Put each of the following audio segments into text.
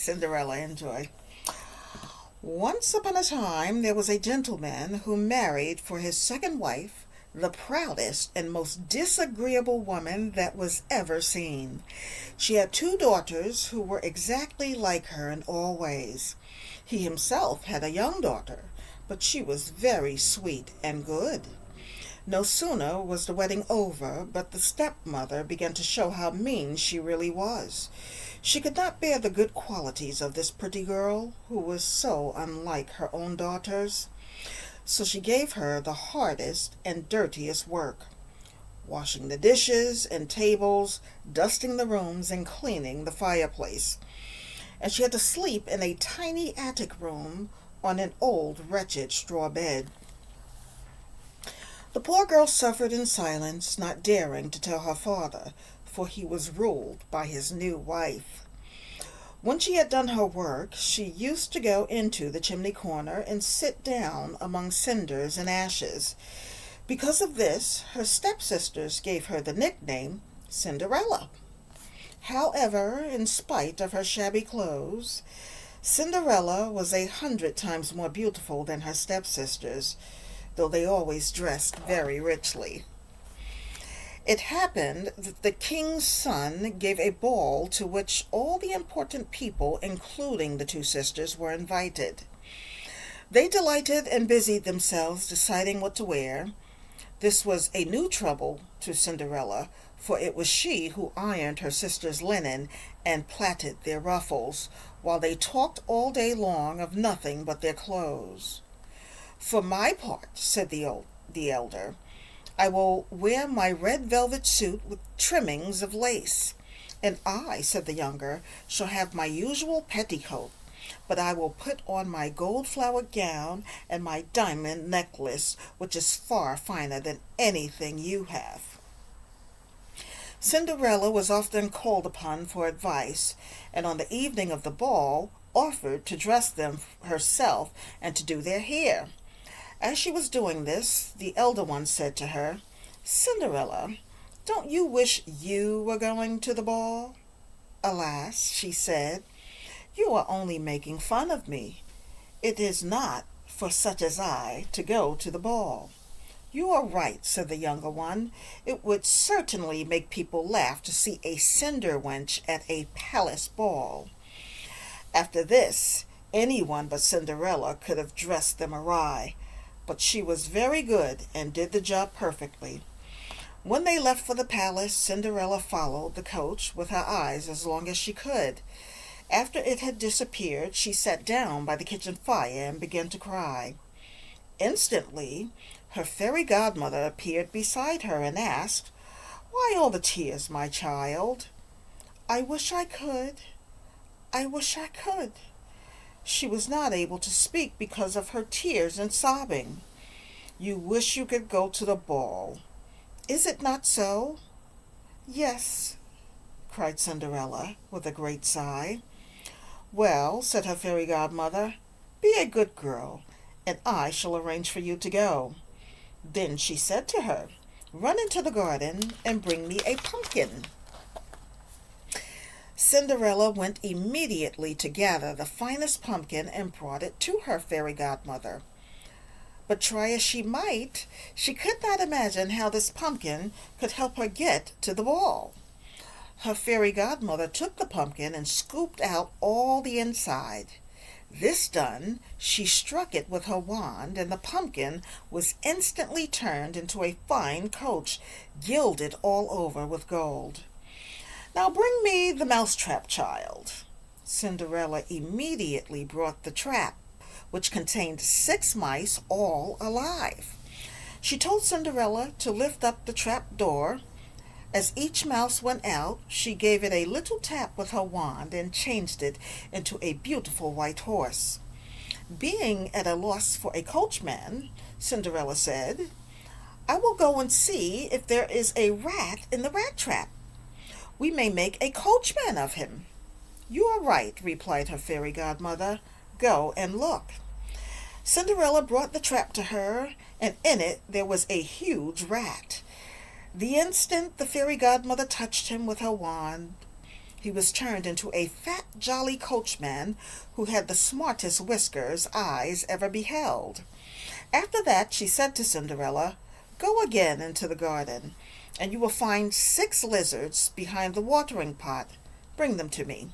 Cinderella, enjoy. Once upon a time, there was a gentleman who married for his second wife the proudest and most disagreeable woman that was ever seen. She had two daughters who were exactly like her in all ways. He himself had a young daughter, but she was very sweet and good. No sooner was the wedding over, but the stepmother began to show how mean she really was. She could not bear the good qualities of this pretty girl, who was so unlike her own daughters. So she gave her the hardest and dirtiest work, washing the dishes and tables, dusting the rooms, and cleaning the fireplace. And she had to sleep in a tiny attic room on an old, wretched straw bed. The poor girl suffered in silence, not daring to tell her father, for he was ruled by his new wife. When she had done her work, she used to go into the chimney corner and sit down among cinders and ashes. Because of this, her stepsisters gave her the nickname Cinderella. However, in spite of her shabby clothes, Cinderella was 100 times more beautiful than her stepsisters, though they always dressed very richly. It happened that the king's son gave a ball to which all the important people, including the two sisters, were invited. They delighted and busied themselves deciding what to wear. This was a new trouble to Cinderella, for it was she who ironed her sisters' linen and plaited their ruffles, while they talked all day long of nothing but their clothes. "For my part," said the elder, "I will wear my red velvet suit with trimmings of lace. And I," said the younger, "shall have my usual petticoat, but I will put on my gold-flowered gown and my diamond necklace, which is far finer than anything you have." Cinderella was often called upon for advice, and on the evening of the ball offered to dress them herself and to do their hair. As she was doing this, the elder one said to her, "Cinderella, don't you wish you were going to the ball?" "Alas," she said, "you are only making fun of me. It is not for such as I to go to the ball." "You are right," said the younger one. "It would certainly make people laugh to see a cinder wench at a palace ball." After this, anyone but Cinderella could have dressed them awry, but she was very good and did the job perfectly. When they left for the palace, Cinderella followed the coach with her eyes as long as she could. After it had disappeared, she sat down by the kitchen fire and began to cry. Instantly, her fairy godmother appeared beside her and asked, "Why all the tears, my child?" "I wish I could. I wish I could." She was not able to speak because of her tears and sobbing. "You wish you could go to the ball. Is it not so?" "Yes," cried Cinderella with a great sigh. "Well," said her fairy godmother, "be a good girl, and I shall arrange for you to go." Then she said to her, "Run into the garden and bring me a pumpkin." Cinderella went immediately to gather the finest pumpkin and brought it to her fairy godmother. But try as she might, she could not imagine how this pumpkin could help her get to the ball. Her fairy godmother took the pumpkin and scooped out all the inside. This done, she struck it with her wand, and the pumpkin was instantly turned into a fine coach, gilded all over with gold. "Now bring me the mousetrap, child." Cinderella immediately brought the trap, which contained 6 mice, all alive. She told Cinderella to lift up the trap door. As each mouse went out, she gave it a little tap with her wand and changed it into a beautiful white horse. Being at a loss for a coachman, Cinderella said, "I will go and see if there is a rat in the rat trap. We may make a coachman of him." "You are right," replied her fairy godmother. "Go and look." Cinderella brought the trap to her, and in it there was a huge rat. The instant the fairy godmother touched him with her wand, he was turned into a fat, jolly coachman who had the smartest whiskers eyes ever beheld. After that, she said to Cinderella, "Go again into the garden, and you will find 6 lizards behind the watering pot. Bring them to me."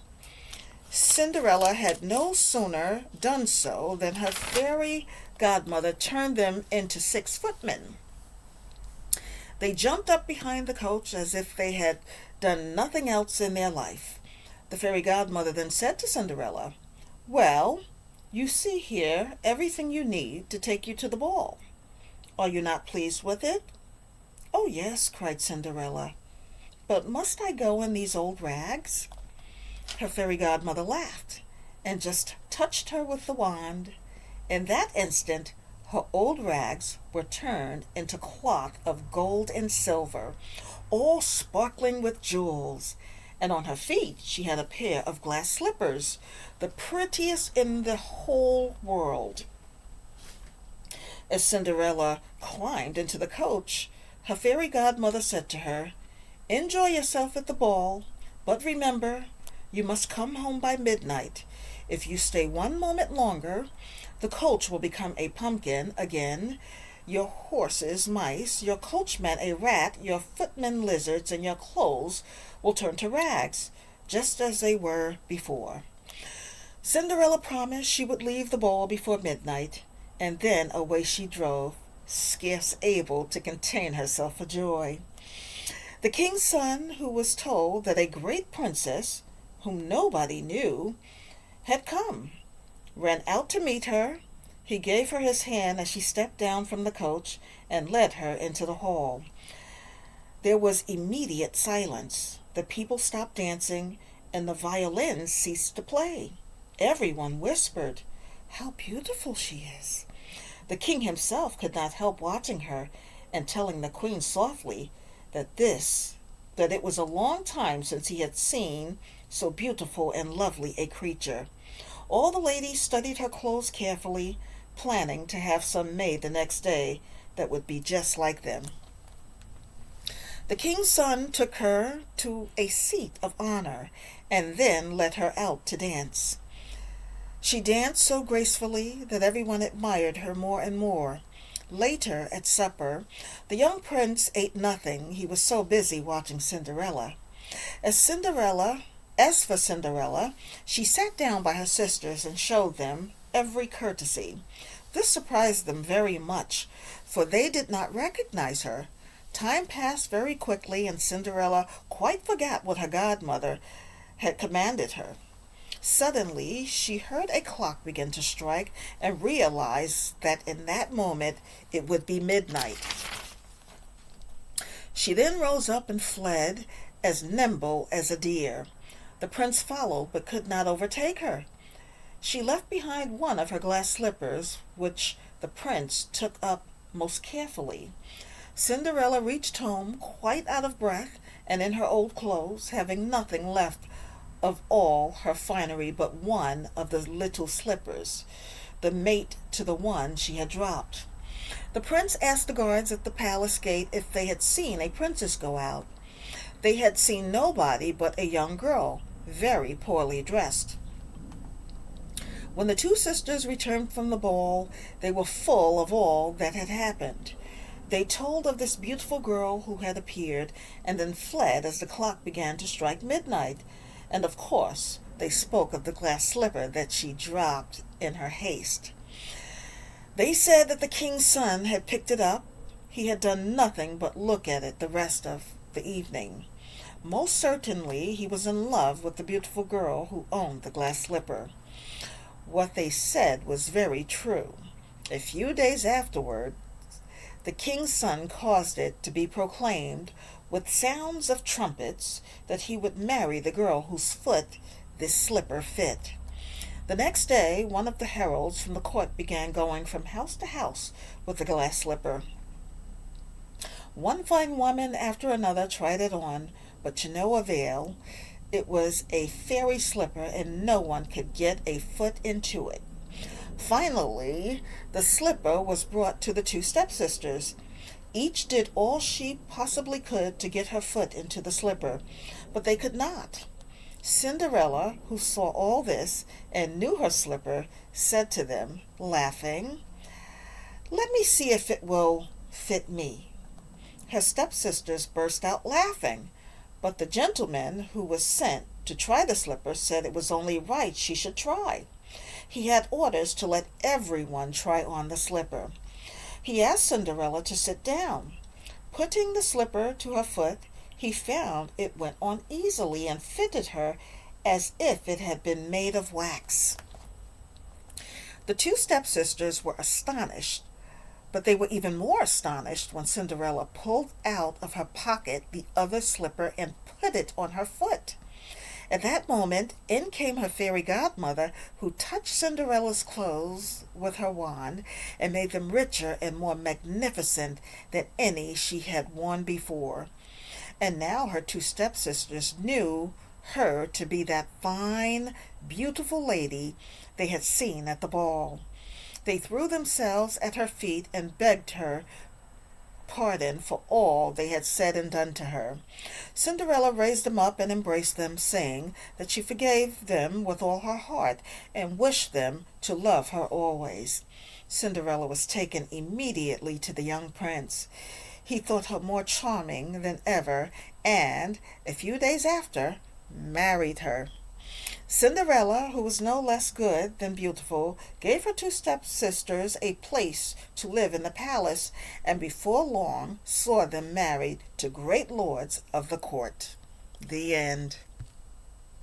Cinderella had no sooner done so than her fairy godmother turned them into 6 footmen. They jumped up behind the coach as if they had done nothing else in their life. The fairy godmother then said to Cinderella, "Well, you see here everything you need to take you to the ball. Are you not pleased with it?" "Oh, yes," cried Cinderella. "But must I go in these old rags?" Her fairy godmother laughed and just touched her with the wand. In that instant, her old rags were turned into cloth of gold and silver, all sparkling with jewels, and on her feet she had a pair of glass slippers, the prettiest in the whole world. As Cinderella climbed into the coach, her fairy godmother said to her, "Enjoy yourself at the ball, but remember, you must come home by midnight. If you stay one moment longer, the coach will become a pumpkin again, your horses mice, your coachman a rat, your footmen lizards, and your clothes will turn to rags, just as they were before." Cinderella promised she would leave the ball before midnight, and then away she drove, scarce able to contain herself for joy. The king's son, who was told that a great princess, whom nobody knew, had come, ran out to meet her. He gave her his hand as she stepped down from the coach and led her into the hall. There was immediate silence. The people stopped dancing, and the violins ceased to play. Everyone whispered, "How beautiful she is." The king himself could not help watching her and telling the queen softly that it was a long time since he had seen so beautiful and lovely a creature. All the ladies studied her clothes carefully, planning to have some made the next day that would be just like them. The king's son took her to a seat of honor and then led her out to dance. She danced so gracefully that everyone admired her more and more. Later, at supper, the young prince ate nothing. He was so busy watching Cinderella. As for Cinderella, she sat down by her sisters and showed them every courtesy. This surprised them very much, for they did not recognize her. Time passed very quickly, and Cinderella quite forgot what her godmother had commanded her. Suddenly, she heard a clock begin to strike and realized that in that moment it would be midnight. She then rose up and fled, as nimble as a deer. The prince followed, but could not overtake her. She left behind one of her glass slippers, which the prince took up most carefully. Cinderella reached home quite out of breath and in her old clothes, having nothing left of all her finery but one of the little slippers, the mate to the one she had dropped. The prince asked the guards at the palace gate if they had seen a princess go out. They had seen nobody but a young girl, very poorly dressed. When the 2 sisters returned from the ball, they were full of all that had happened. They told of this beautiful girl who had appeared, and then fled as the clock began to strike midnight. And of course, they spoke of the glass slipper that she dropped in her haste. They said that the king's son had picked it up. He had done nothing but look at it the rest of the evening. Most certainly he was in love with the beautiful girl who owned the glass slipper. What they said was very true. A few days afterward, the king's son caused it to be proclaimed with sounds of trumpets that he would marry the girl whose foot this slipper fit. The next day, one of the heralds from the court began going from house to house with the glass slipper. One fine woman after another tried it on, but to no avail. It was a fairy slipper, and no one could get a foot into it. Finally, the slipper was brought to the 2 stepsisters. Each did all she possibly could to get her foot into the slipper, but they could not. Cinderella, who saw all this and knew her slipper, said to them, laughing, "Let me see if it will fit me." Her stepsisters burst out laughing, but the gentleman who was sent to try the slipper said it was only right she should try. He had orders to let everyone try on the slipper. He asked Cinderella to sit down. Putting the slipper to her foot, he found it went on easily and fitted her as if it had been made of wax. The two stepsisters were astonished, but they were even more astonished when Cinderella pulled out of her pocket the other slipper and put it on her foot. At that moment, in came her fairy godmother, who touched Cinderella's clothes with her wand and made them richer and more magnificent than any she had worn before. And now her two stepsisters knew her to be that fine, beautiful lady they had seen at the ball. They threw themselves at her feet and begged her pardon for all they had said and done to her. Cinderella raised them up and embraced them, saying that she forgave them with all her heart and wished them to love her always. Cinderella was taken immediately to the young prince. He thought her more charming than ever, and, a few days after, married her. Cinderella, who was no less good than beautiful, gave her two stepsisters a place to live in the palace, and before long saw them married to great lords of the court. The end.